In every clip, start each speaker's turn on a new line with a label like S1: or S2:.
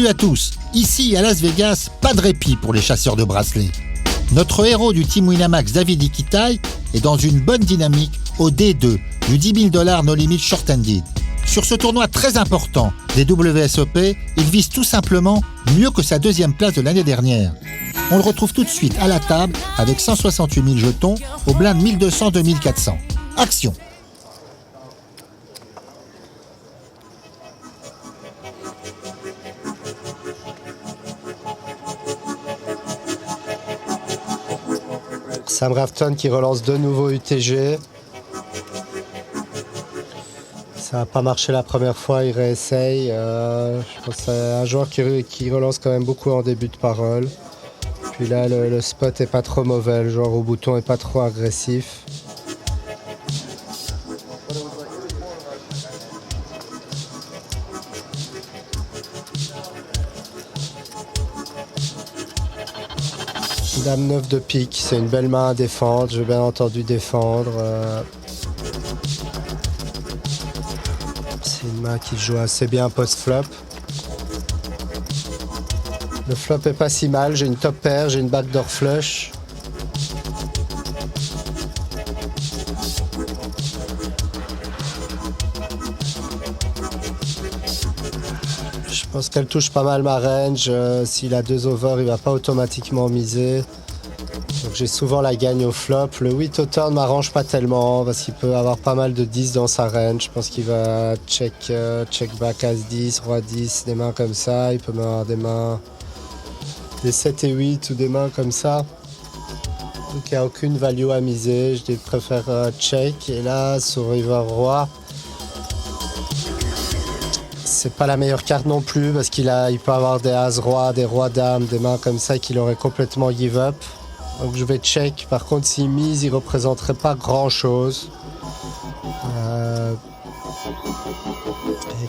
S1: Salut à tous, ici à Las Vegas, pas de répit pour les chasseurs de bracelets. Notre héros du Team Winamax, David Iquitai, est dans une bonne dynamique au D2 du $10 000 No Limit Short Handed. Sur ce tournoi très important des WSOP, il vise tout simplement mieux que sa deuxième place de l'année dernière. On le retrouve tout de suite à la table avec 168 000 jetons au blind 1200-2400. Action!
S2: Sam Rafton qui relance de nouveaux UTG. Ça n'a pas marché la première fois, il réessaye. Je pense que c'est un joueur qui relance quand même beaucoup en début de parole. Puis là, le spot est pas trop mauvais, le joueur au bouton est pas trop agressif. Dame 9 de pique, c'est une belle main à défendre, je vais bien entendu défendre. C'est une main qui joue assez bien post-flop. Le flop est pas si mal, j'ai une top pair, j'ai une backdoor flush. Je pense qu'elle touche pas mal ma range. S'il a 2 over, il va pas automatiquement miser. Donc j'ai souvent la gagne au flop. Le 8 au turn m'arrange pas tellement parce qu'il peut avoir pas mal de 10 dans sa range. Je pense qu'il va check back as 10, roi 10, des mains comme ça. Il peut avoir des mains des 7 et 8 ou des mains comme ça. Donc il n'y a aucune value à miser. Je préfère check. Et là, sur river roi, c'est pas la meilleure carte non plus parce il peut avoir des as-roi, des rois-dames, des mains comme ça qu'il aurait complètement give up. Donc je vais check. Par contre, s'il mise, il représenterait pas grand-chose.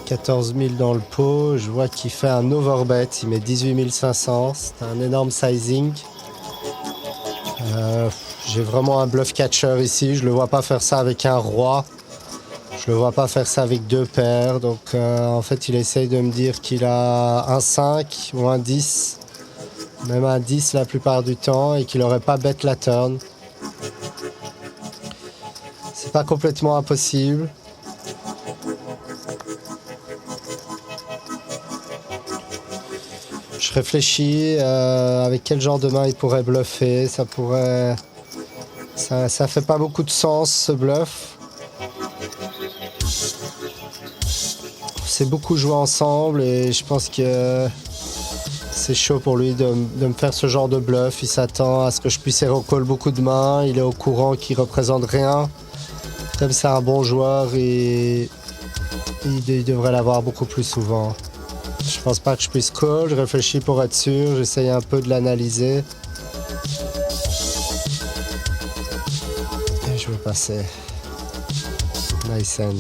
S2: 14 000 dans le pot. Je vois qu'il fait un overbet. Il met 18 500. C'est un énorme sizing. J'ai vraiment un bluff catcher ici. Je le vois pas faire ça avec un roi. Je le vois pas faire ça avec 2 paires. Donc en fait, il essaye de me dire qu'il a un 5 ou un 10. Même un 10 la plupart du temps. Et qu'il aurait pas bet la turn. C'est pas complètement impossible. Je réfléchis avec quel genre de main il pourrait bluffer. Ça fait pas beaucoup de sens ce bluff. C'est beaucoup joué ensemble et je pense que c'est chaud pour lui de me faire ce genre de bluff. Il s'attend à ce que je puisse recall beaucoup de mains. Il est au courant qu'il représente rien. Comme c'est un bon joueur, et il devrait l'avoir beaucoup plus souvent. Je pense pas que je puisse call. Je réfléchis pour être sûr. J'essaye un peu de l'analyser. Et je vais passer. Nice hand.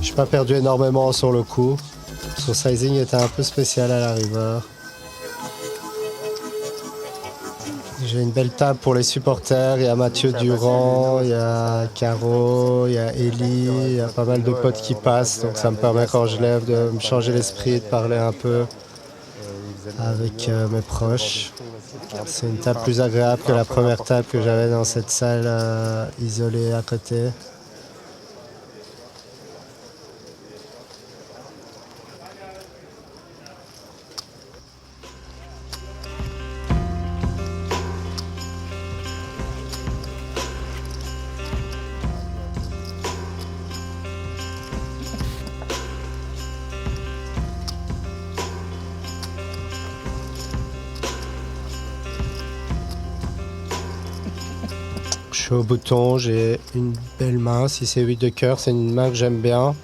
S2: J'ai pas perdu énormément sur le coup. Son sizing était un peu spécial à la river. J'ai une belle table pour les supporters. Il y a Mathieu Durand, il y a Caro, il y a Ellie, il y a pas mal de potes qui passent. Donc ça me permet quand je lève de me changer l'esprit et de parler un peu avec mes proches. C'est une table plus agréable que la première table que j'avais dans cette salle isolée à côté. Je suis au bouton, j'ai une belle main. Si c'est 8 de cœur, c'est une main que j'aime bien.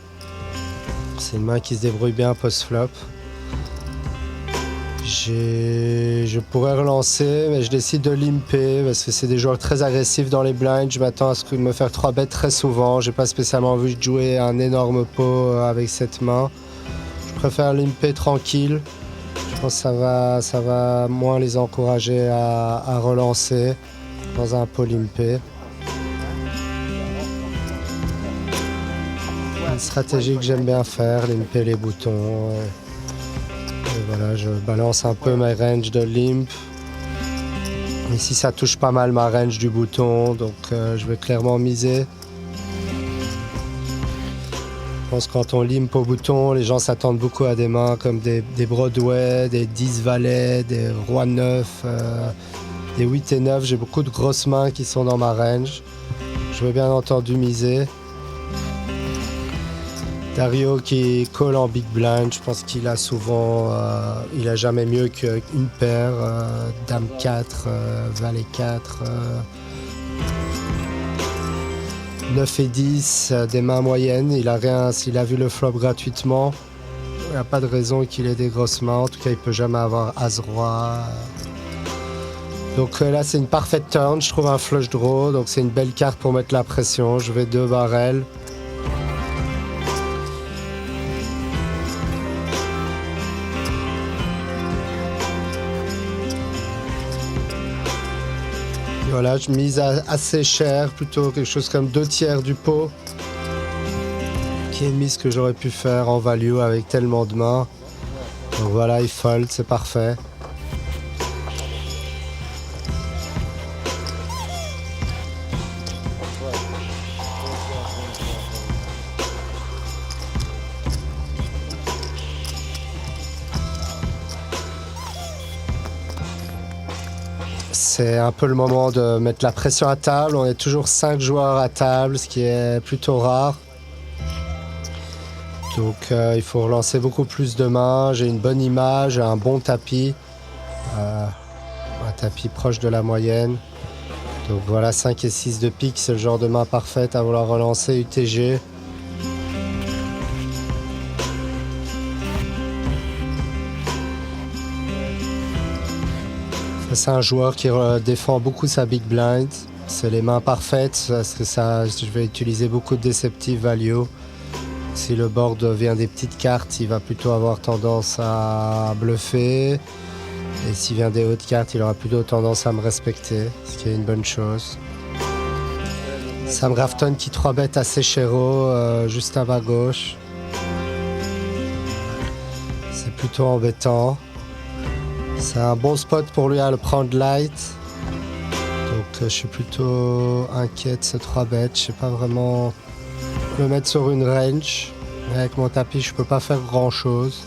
S2: C'est une main qui se débrouille bien post-flop. Je pourrais relancer, mais je décide de limper parce que c'est des joueurs très agressifs dans les blinds. Je m'attends à ce que me faire 3 bêtes très souvent. J'ai pas spécialement envie de jouer un énorme pot avec cette main. Je préfère limper tranquille. Je pense que ça va moins les encourager à relancer. dans un pot limpé. Une stratégie que j'aime bien faire, limper les boutons. Et voilà, je balance un peu mes ranges de limp. Ici, ça touche pas mal ma range du bouton, donc je vais clairement miser. Je pense que quand on limp au bouton, les gens s'attendent beaucoup à des mains comme des Broadway, des 10 valets, des rois 9, des 8 et 9. J'ai beaucoup de grosses mains qui sont dans ma range. Je vais bien entendu miser. Dario qui colle en big blind, je pense qu'il a souvent, il a jamais mieux qu'une paire, dame 4, valet 4, 9 et 10, des mains moyennes. Il a rien, s'il a vu le flop gratuitement, il n'y a pas de raison qu'il ait des grosses mains. En tout cas, il peut jamais avoir as-roi. Donc là, c'est une parfaite turn. Je trouve un flush draw, donc c'est une belle carte pour mettre la pression. Je vais 2 barrels. Voilà, je mise assez cher, plutôt quelque chose comme 2/3 du pot, qui est une mise que j'aurais pu faire en value avec tellement de mains. Donc voilà, il fold, c'est parfait. C'est un peu le moment de mettre la pression à table. On est toujours 5 joueurs à table, ce qui est plutôt rare. Donc il faut relancer beaucoup plus de mains. J'ai une bonne image, un bon tapis. Un tapis proche de la moyenne. Donc voilà, 5 et 6 de pique, c'est le genre de main parfaite à vouloir relancer UTG. C'est un joueur qui défend beaucoup sa big blind. C'est les mains parfaites parce que je vais utiliser beaucoup de deceptive value. Si le board vient des petites cartes, il va plutôt avoir tendance à bluffer. Et s'il vient des hautes cartes, il aura plutôt tendance à me respecter, ce qui est une bonne chose. Sam Grafton qui 3-bet assez chéro, juste à ma gauche. C'est plutôt embêtant. C'est un bon spot pour lui à le prendre light. Donc je suis plutôt inquiet de ce 3-bet. Je sais pas vraiment le mettre sur une range. Mais avec mon tapis, je peux pas faire grand chose.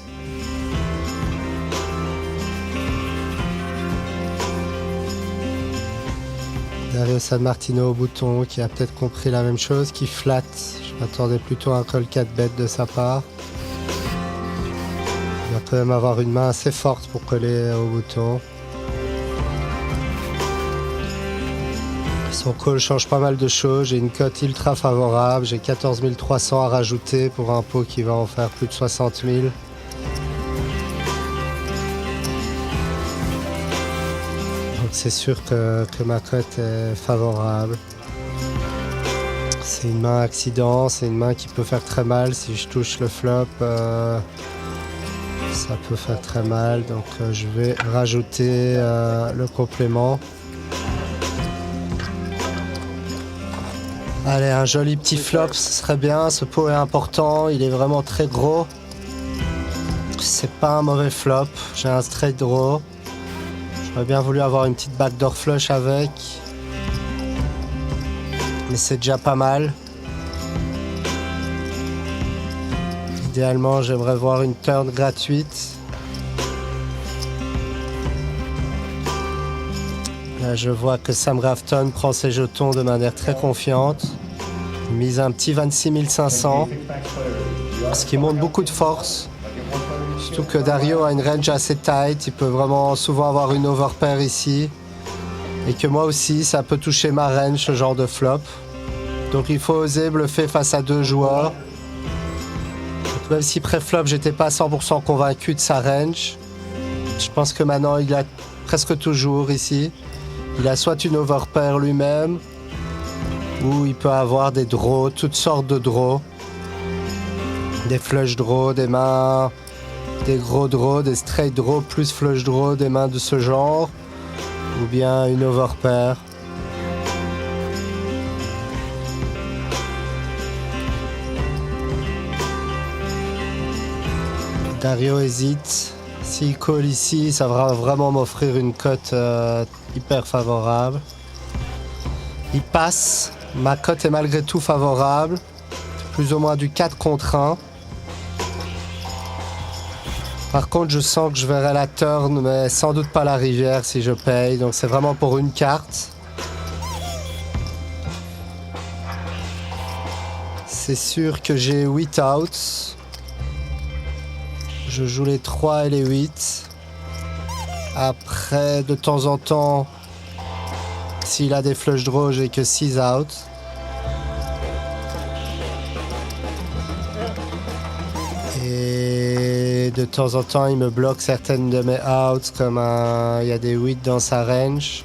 S2: Dario San Martino au bouton qui a peut-être compris la même chose, qui flatte. Je m'attendais plutôt à un call 4-bet de sa part. Il va quand même avoir une main assez forte pour coller au bouton. Son call change pas mal de choses. J'ai une cote ultra favorable. J'ai 14 300 à rajouter pour un pot qui va en faire plus de 60 000. Donc c'est sûr que ma cote est favorable. C'est une main accident. C'est une main qui peut faire très mal. Si je touche le flop, ça peut faire très mal. Donc je vais rajouter le complément. Allez, un joli petit flop, ce serait bien. Ce pot est important, il est vraiment très gros. C'est pas un mauvais flop. J'ai un straight draw. J'aurais bien voulu avoir une petite backdoor flush avec. Mais c'est déjà pas mal. Idéalement, j'aimerais voir une turn gratuite. Là, je vois que Sam Grafton prend ses jetons de manière très confiante. Il mise un petit 26 500, ce qui montre beaucoup de force. Surtout que Dario a une range assez tight, il peut vraiment souvent avoir une overpair ici. Et que moi aussi, ça peut toucher ma range, ce genre de flop. Donc il faut oser bluffer face à 2 joueurs. Donc, même si pré-flop, j'étais pas 100% convaincu de sa range, je pense que maintenant, il a presque toujours ici. Il a soit une overpair lui-même, ou il peut avoir des draws, toutes sortes de draws. Des flush draws, des mains, des gros draws, des straight draws plus flush draws, des mains de ce genre. Ou bien une overpair. Dario hésite. S'il call ici, ça va vraiment m'offrir une cote hyper favorable. Il passe. Ma cote est malgré tout favorable. Plus ou moins du 4 contre 1. Par contre, je sens que je verrai la turn, mais sans doute pas la rivière si je paye. Donc c'est vraiment pour une carte. C'est sûr que j'ai 8 outs. Je joue les 3 et les 8. Après, de temps en temps, s'il a des flush draws, j'ai que 6 outs. Et de temps en temps, il me bloque certaines de mes outs, comme il y a des 8 dans sa range.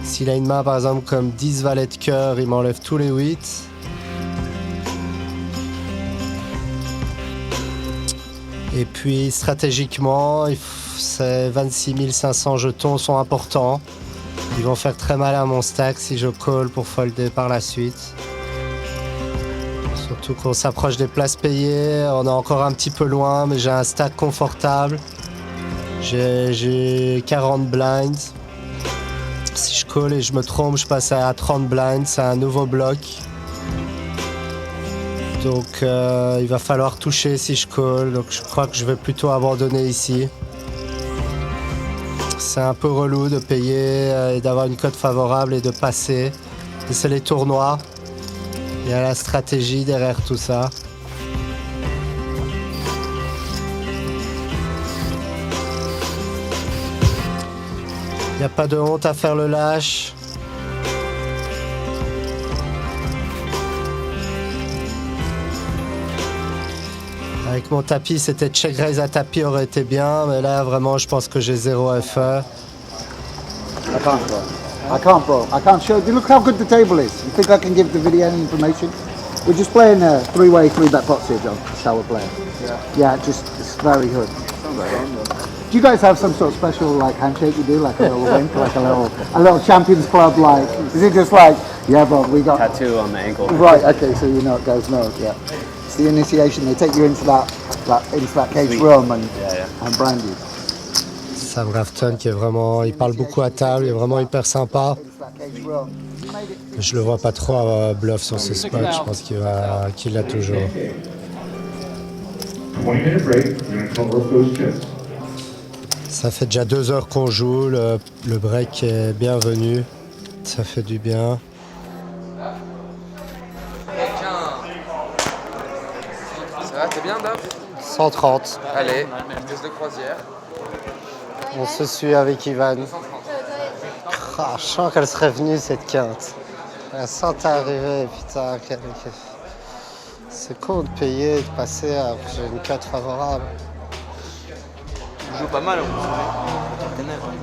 S2: S'il a une main, par exemple, comme 10 valets de cœur, il m'enlève tous les 8. Et puis stratégiquement, ces 26 500 jetons sont importants. Ils vont faire très mal à mon stack si je call pour folder par la suite. Surtout qu'on s'approche des places payées, on est encore un petit peu loin, mais j'ai un stack confortable. J'ai 40 blinds. Si je call et je me trompe, je passe à 30 blinds, c'est un nouveau bloc. Donc il va falloir toucher si je call, donc je crois que je vais plutôt abandonner ici. C'est un peu relou de payer et d'avoir une cote favorable et de passer. Et c'est les tournois. Il y a la stratégie derrière tout ça. Il n'y a pas de honte à faire le lâche. Avec mon tapis, c'était check raise à tapis aurait été bien, mais là vraiment je pense que j'ai 0 FE.
S3: I can't, bro. I can't, bro. I can't show. Look how good the table is. You think I can give the video any information? We're just playing a three-way, three-bet pots here, John. That's how we're playing. Yeah, just it's very good. Do you guys have some sort of special like handshake you do, like a little wink, like a little champions club? Like, is it just like, yeah, bro, we got
S4: tattoo on the ankle?
S3: Right. Okay, so you know it goes no. Yeah. It's the initiation. They take you into that cage
S4: Sweet.
S3: room and brand you.
S2: Sam Grafton qui est vraiment, il parle beaucoup à table, il est vraiment hyper sympa. Je le vois pas trop bluff sur ce spot, je pense qu'il l'a toujours.
S5: 20-minute break. We're going to cover up those chips.
S2: Ça fait déjà 2 heures qu'on joue, le break est bienvenu, ça fait du bien.
S6: Ça va, t'es bien, Dave?
S2: 130,
S6: Allez, vitesse de croisière.
S2: on se suit avec Ivan. Ah, je sens qu'elle serait venue cette quinte. Elle sent arriver, putain. C'est con de payer et de passer à j'ai une cote favorable.
S6: On joue pas mal,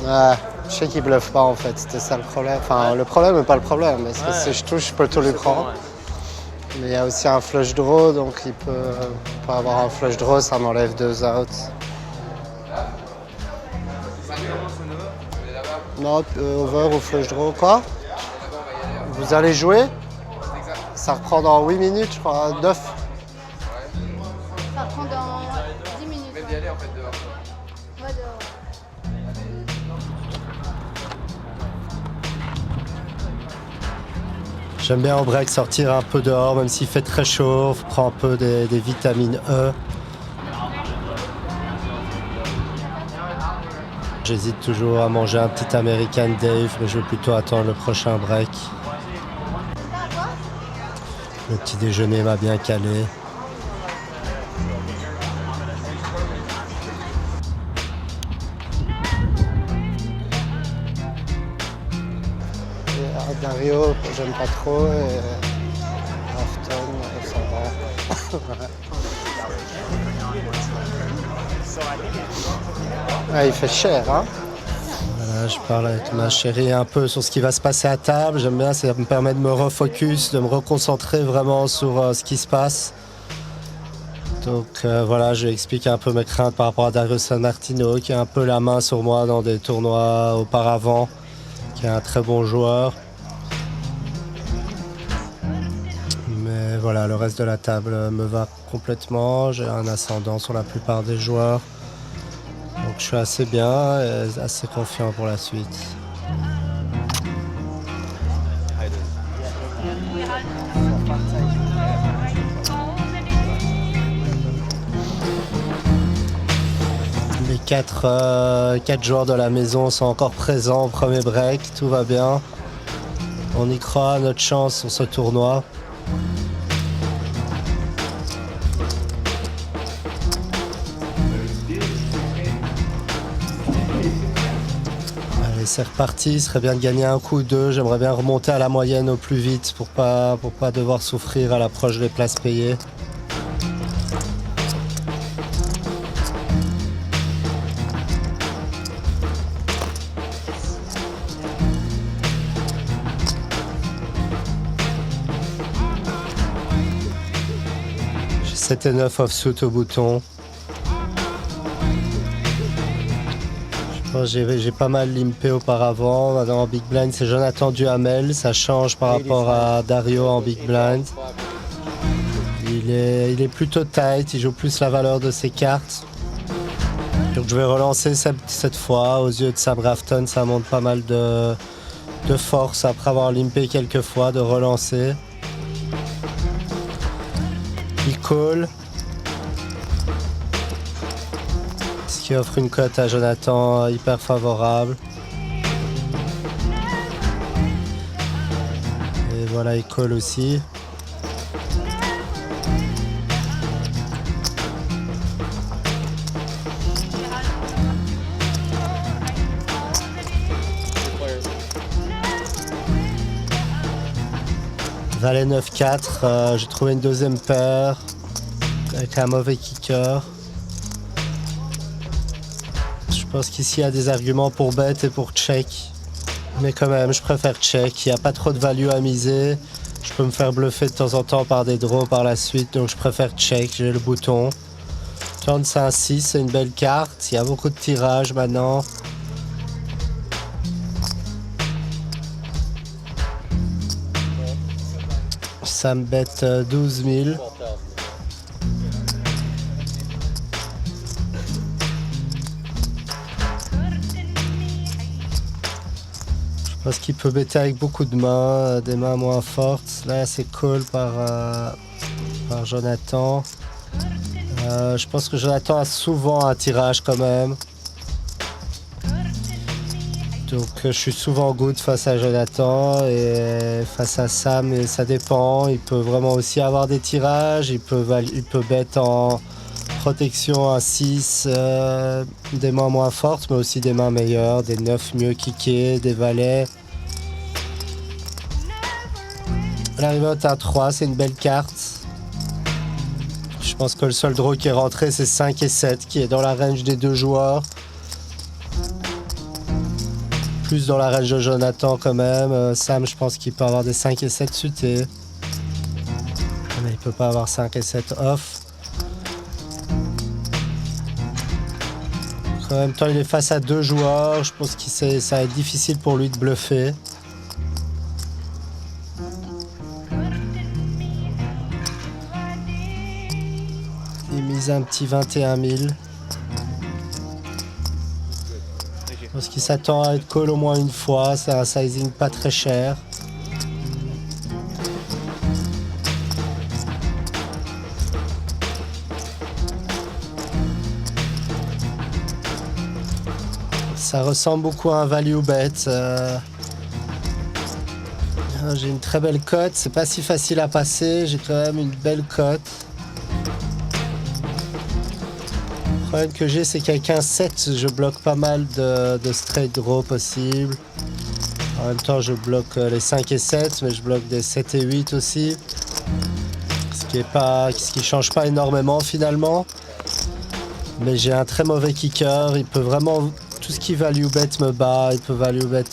S2: Ouais, je sais qu'il bluffe pas en fait, c'était ça le problème. Enfin, le problème n'est pas le problème, parce que si je touche, je peux tout lui prendre. Mais il y a aussi un flush draw, donc il peut avoir un flush draw, ça m'enlève 2 outs. Non, over ou flush draw, quoi? Vous allez jouer? Ça reprend dans 8 minutes, je crois, 9.
S7: Ça reprend dans 10 minutes.
S6: Même d'y aller en fait dehors.
S7: Ouais, dehors.
S2: J'aime bien en break sortir un peu dehors, même s'il fait très chaud, on prend un peu des vitamines E. J'hésite toujours à manger un petit American Dave, mais je vais plutôt attendre le prochain break. Le petit déjeuner m'a bien calé. Et Dario, j'aime pas trop. Et Grafton, ça va. Ah, il fait cher, hein? Voilà, je parle avec ma chérie un peu sur ce qui va se passer à table. J'aime bien, ça me permet de me refocus, de me reconcentrer vraiment sur ce qui se passe. Donc voilà, je lui explique un peu mes craintes par rapport à Dario San Martino, qui a un peu la main sur moi dans des tournois auparavant, qui est un très bon joueur. Mais voilà, le reste de la table me va complètement. J'ai un ascendant sur la plupart des joueurs. Donc je suis assez bien et assez confiant pour la suite. Les quatre joueurs de la maison sont encore présents au premier break, tout va bien. On y croit à notre chance sur ce tournoi. Allez, c'est reparti, il serait bien de gagner un coup ou deux. J'aimerais bien remonter à la moyenne au plus vite pour pas devoir souffrir à l'approche des places payées. J'ai 7 et 9 offsuit au bouton. J'ai pas mal limpé auparavant. Maintenant en big blind, c'est Jonathan Duhamel. Ça change par rapport à Dario en big blind. Il est plutôt tight. Il joue plus la valeur de ses cartes. Donc je vais relancer cette fois. Aux yeux de Sam Grafton, ça montre pas mal de force après avoir limpé quelques fois, de relancer. Il call. Ce qui offre une cote à Jonathan hyper favorable. Et voilà, il call aussi. Valet 9-4, j'ai trouvé une deuxième paire avec un mauvais kicker. Je pense qu'ici il y a des arguments pour bet et pour check. Mais quand même, je préfère check. Il n'y a pas trop de value à miser. Je peux me faire bluffer de temps en temps par des draws par la suite. Donc je préfère check. J'ai le bouton. Turn c'est un 6, c'est une belle carte. Il y a beaucoup de tirages maintenant. Ça me bête 12 000. Je pense qu'il peut bêter avec beaucoup de mains, des mains moins fortes. Là, c'est call par Jonathan. Je pense que Jonathan a souvent un tirage quand même. Donc je suis souvent good face à Jonathan et face à Sam, et ça dépend. Il peut vraiment aussi avoir des tirages. Il peut bet en protection un 6, des mains moins fortes, mais aussi des mains meilleures, des 9 mieux kickés, des valets. La remote à 3, c'est une belle carte. Je pense que le seul draw qui est rentré, c'est 5 et 7, qui est dans la range des deux joueurs. Plus dans la range de Jonathan quand même. Sam, je pense qu'il peut avoir des 5 et 7 suités. Mais il peut pas avoir 5 et 7 off. En même temps, il est face à deux joueurs. Je pense que ça va être difficile pour lui de bluffer. Il mise un petit 21 000. Je pense qu'il s'attend à être call au moins une fois. C'est un sizing pas très cher. Ça ressemble beaucoup à un value bet. J'ai une très belle cote. C'est pas si facile à passer. J'ai quand même une belle cote. Le problème que j'ai, c'est qu'avec un 7, je bloque pas mal de straight draw possibles. En même temps, je bloque les 5 et 7, mais je bloque des 7 et 8 aussi. Ce qui change pas énormément finalement. Mais j'ai un très mauvais kicker. Il peut vraiment... Tout ce qui value bet me bat. Il peut value bet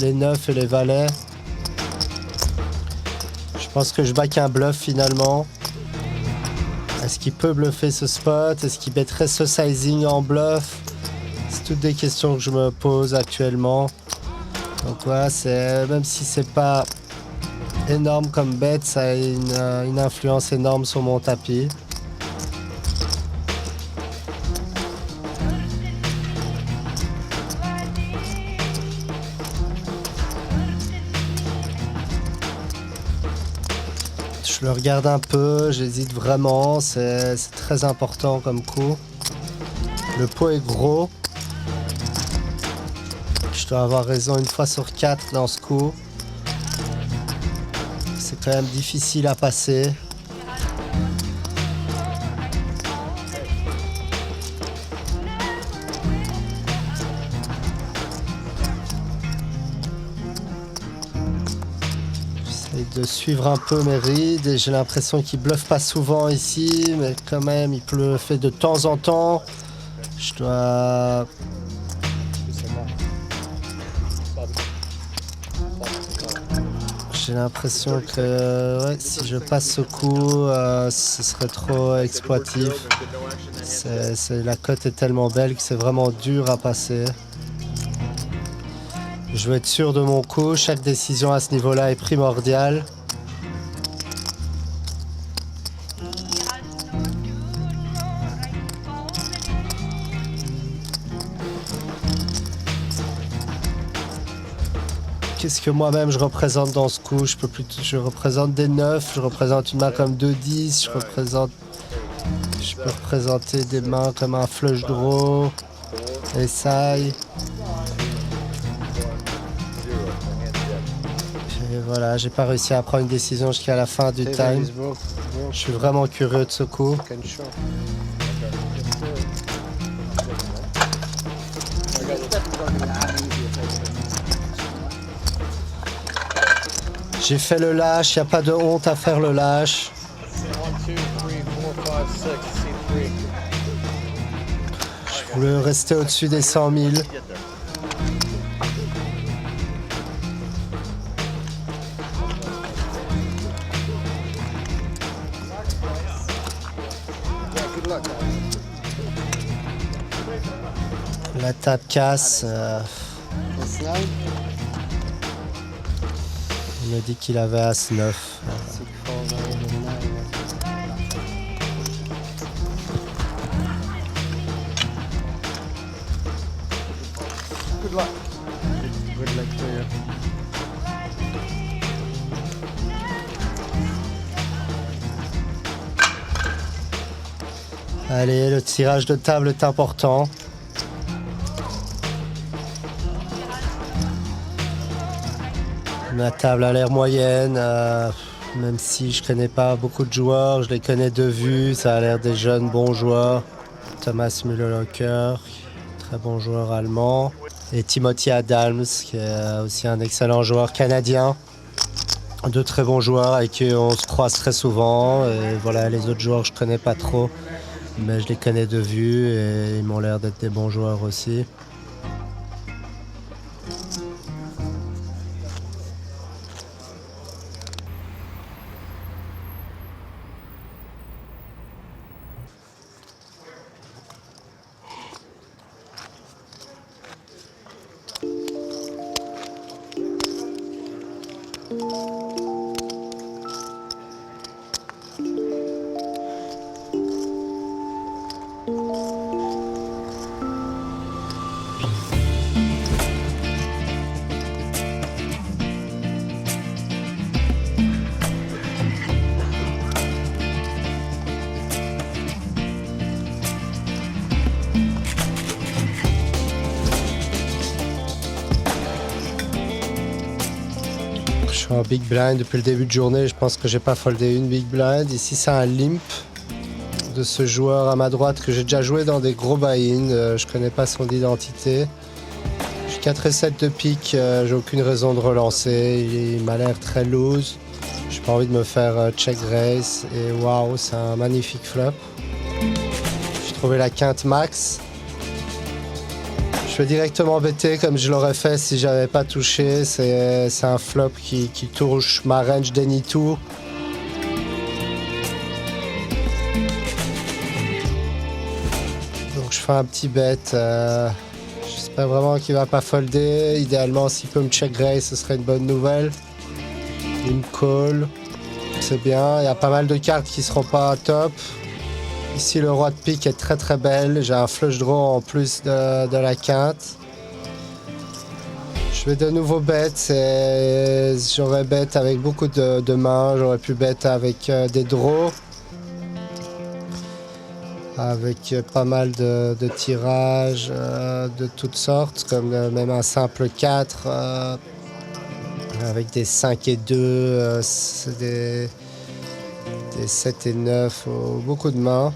S2: les 9 et les valets. Je pense que je back un bluff finalement. Est-ce qu'il peut bluffer ce spot? Est-ce qu'il bêterait ce sizing en bluff? C'est toutes des questions que je me pose actuellement. Donc voilà, même si c'est pas énorme comme bet, ça a une influence énorme sur mon tapis. Je le regarde un peu, j'hésite vraiment, c'est très important comme coup. Le pot est gros. Je dois avoir raison une fois sur 4 dans ce coup. C'est quand même difficile à passer. J'essaie de suivre un peu mes rides et j'ai l'impression qu'il bluffe pas souvent ici, mais quand même il le fait de temps en temps. Je dois... J'ai l'impression que ouais, si je passe ce coup, ce serait trop exploitif. La cote est tellement belle que c'est vraiment dur à passer. Je veux être sûr de mon coup, chaque décision à ce niveau-là est primordiale. Qu'est-ce que moi-même je représente dans ce coup? Je représente des 9, je représente une main comme 2-10, je peux représenter des mains comme un flush draw, essaye. Et voilà, j'ai pas réussi à prendre une décision jusqu'à la fin du time. Je suis vraiment curieux de ce coup. J'ai fait le lâche, il n'y a pas de honte à faire le lâche. Je voulais rester au-dessus des 100 000. La table casse. Il m'a dit qu'il avait As 9.
S3: Good luck.
S2: Good luck to you. Allez, le tirage de table est important. Ma table a l'air moyenne, même si je connais pas beaucoup de joueurs, je les connais de vue, ça a l'air des jeunes bons joueurs. Thomas Müller-Locker, très bon joueur allemand. Et Timothy Adams, qui est aussi un excellent joueur canadien. Deux très bons joueurs avec qui on se croise très souvent. Et voilà, les autres joueurs, je connais pas trop, mais je les connais de vue et ils m'ont l'air d'être des bons joueurs aussi. Je suis en big blind depuis le début de journée, je pense que j'ai pas foldé une big blind. Ici c'est un limp de ce joueur à ma droite que j'ai déjà joué dans des gros buy-in, je connais pas son identité. J'ai 4 et 7 de pique, j'ai aucune raison de relancer, il m'a l'air très loose. J'ai pas envie de me faire check raise et waouh, c'est un magnifique flop. J'ai trouvé la quinte max. Je vais directement bêter comme je l'aurais fait si j'avais pas touché. C'est un flop qui touche ma range d'any 2. Donc je fais un petit bet. J'espère vraiment qu'il va pas folder. Idéalement, s'il peut me check raise, ce serait une bonne nouvelle. Il me call. C'est bien. Il y a pas mal de cartes qui seront pas top. Ici, le roi de pique est très très belle. J'ai un flush draw en plus de la quinte. Je vais de nouveau bet. J'aurais bet avec beaucoup de mains. J'aurais pu bet avec des draws. Avec pas mal de tirages de toutes sortes, comme même un simple 4, avec des 5 et 2, des 7 et 9, beaucoup de mains.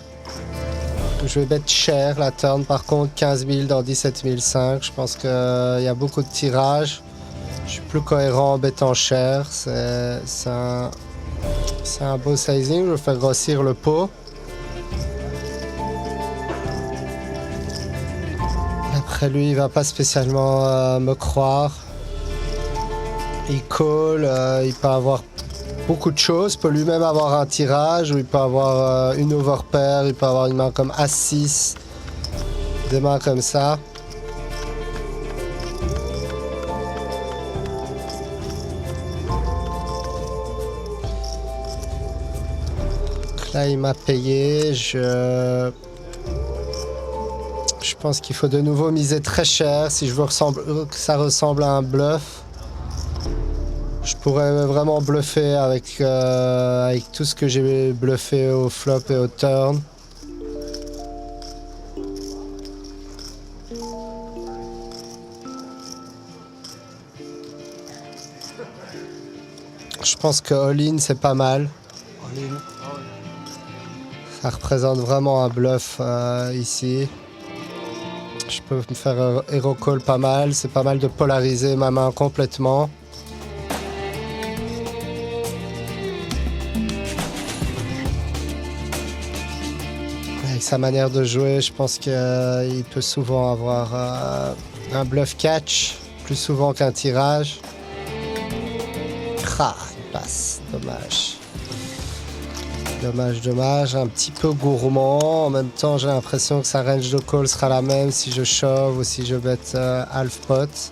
S2: Je vais bet cher la turn, par contre 15 000 dans 17 500. Je pense qu'il y a beaucoup de tirages. Je suis plus cohérent en bettant cher. C'est un beau sizing. Je vais faire grossir le pot. Après lui, il va pas spécialement me croire. Il call, il peut avoir beaucoup de choses. Il peut lui-même avoir un tirage, ou il peut avoir une overpair, il peut avoir une main comme As-6, des mains comme ça. Donc là, il m'a payé. Je pense qu'il faut de nouveau miser très cher si je veux que ça ressemble à un bluff. Je pourrais vraiment bluffer avec tout ce que j'ai bluffé au flop et au turn. Je pense que all-in c'est pas mal. All-in. Ça représente vraiment un bluff ici. Je peux me faire hero call pas mal, c'est pas mal de polariser ma main complètement. Avec sa manière de jouer, je pense qu'il peut souvent avoir un bluff catch, plus souvent qu'un tirage. Ah, il passe, dommage. Dommage, un petit peu gourmand. En même temps, j'ai l'impression que sa range de call sera la même si je shove ou si je bet half pot.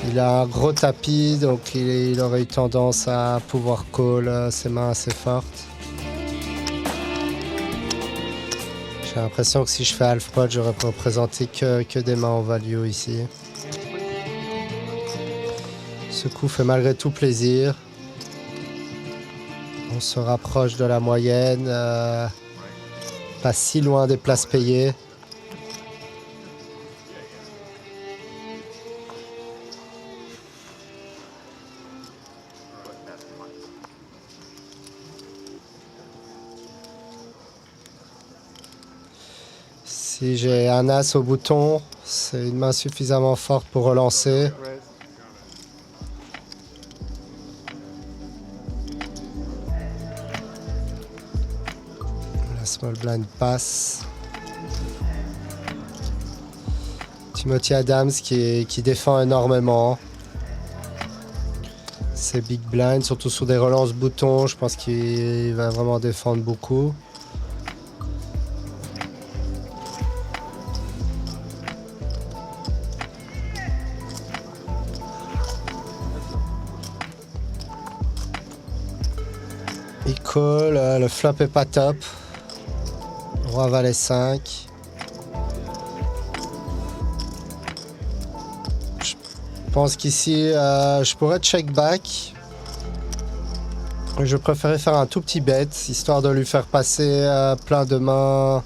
S2: Il a un gros tapis, donc il aurait eu tendance à pouvoir call ses mains assez fortes. J'ai l'impression que si je fais half pot, j'aurais représenté que des mains en value ici. Ce coup fait malgré tout plaisir. On se rapproche de la moyenne, pas si loin des places payées. Si j'ai un as au bouton, c'est une main suffisamment forte pour relancer. Small blind passe. Timothy Adams qui défend énormément. C'est big blind, surtout sur des relances boutons. Je pense qu'il va vraiment défendre beaucoup. Il call, le flop est pas top. Roi valet 5. Je pense qu'ici, je pourrais check back. Je préférais faire un tout petit bet, histoire de lui faire passer plein de mains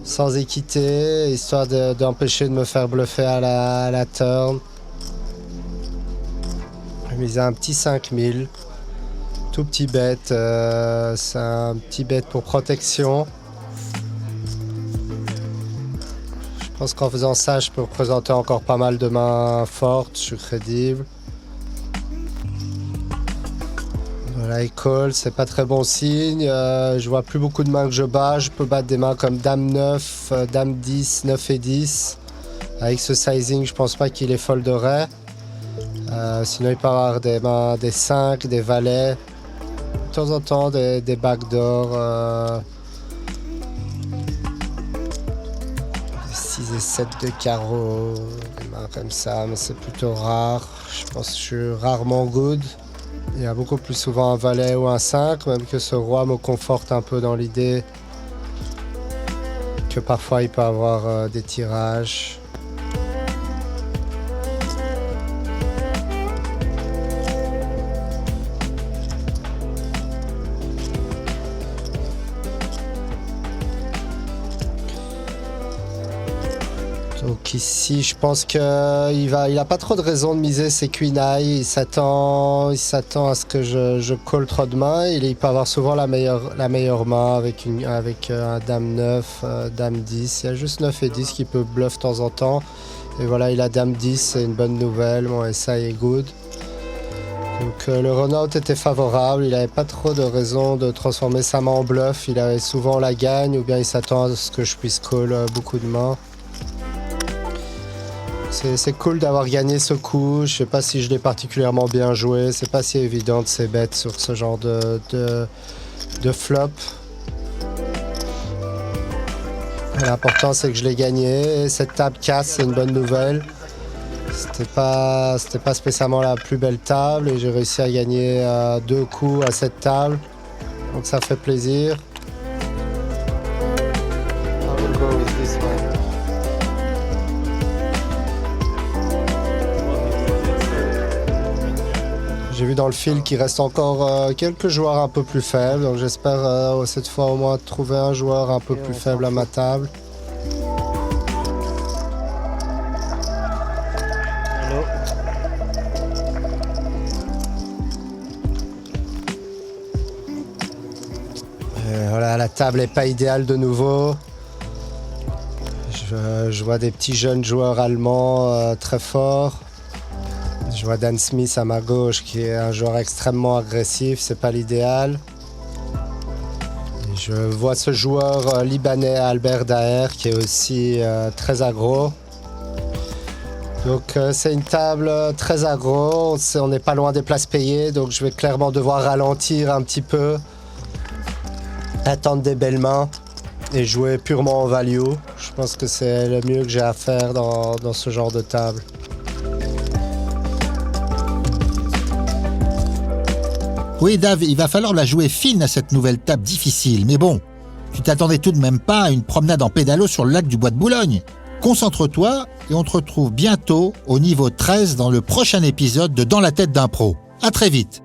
S2: sans équité, histoire d'empêcher de me faire bluffer à la turn. Je vais miser un petit 5000. Tout petit bet, c'est un petit bet pour protection. Je pense qu'en faisant ça, je peux représenter encore pas mal de mains fortes, je suis crédible. Voilà, il call, c'est pas très bon signe. Je vois plus beaucoup de mains que je bats. Je peux battre des mains comme Dame 9, Dame 10, 9 et 10. Avec ce sizing, je pense pas qu'il les folderait. Sinon, il peut avoir des mains des 5, des valets. De temps en temps, des backdoors. 6 et 7 de carreau. Des mains comme ça, mais c'est plutôt rare. Je pense que je suis rarement good. Il y a beaucoup plus souvent un valet ou un 5, même que ce roi me conforte un peu dans l'idée que parfois il peut avoir des tirages. Donc ici, je pense qu'il a pas trop de raison de miser ses queen high. Il s'attend à ce que je call trop de main. Il peut avoir souvent la meilleure main avec un dame 9, dame 10. Il y a juste 9 et 10 qui peut bluff de temps en temps. Et voilà, il a dame 10, c'est une bonne nouvelle. Mon SI est good. Donc le run-out était favorable. Il n'avait pas trop de raison de transformer sa main en bluff. Il avait souvent la gagne ou bien il s'attend à ce que je puisse call beaucoup de mains. C'est cool d'avoir gagné ce coup. Je sais pas si je l'ai particulièrement bien joué. C'est pas si évident de ces bêtes sur ce genre de flop. L'important c'est que je l'ai gagné. Et cette table casse, c'est une bonne nouvelle. C'était pas spécialement la plus belle table et j'ai réussi à gagner 2 coups à cette table. Donc ça fait plaisir. I will go with this one. J'ai vu dans le fil qu'il reste encore quelques joueurs un peu plus faibles, donc j'espère cette fois au moins trouver un joueur un peu plus faible à ma table. Hello. Voilà, la table n'est pas idéale de nouveau. Je vois des petits jeunes joueurs allemands très forts. Je vois Dan Smith à ma gauche qui est un joueur extrêmement agressif, c'est pas l'idéal. Je vois ce joueur libanais Albert Daher qui est aussi très aggro. Donc c'est une table très aggro, on n'est pas loin des places payées, donc je vais clairement devoir ralentir un petit peu, attendre des belles mains et jouer purement en value. Je pense que c'est le mieux que j'ai à faire dans ce genre de table.
S1: Oui, Dave, il va falloir la jouer fine à cette nouvelle table difficile. Mais bon, tu t'attendais tout de même pas à une promenade en pédalo sur le lac du Bois de Boulogne. Concentre-toi et on te retrouve bientôt au niveau 13 dans le prochain épisode de Dans la tête d'un pro. À très vite.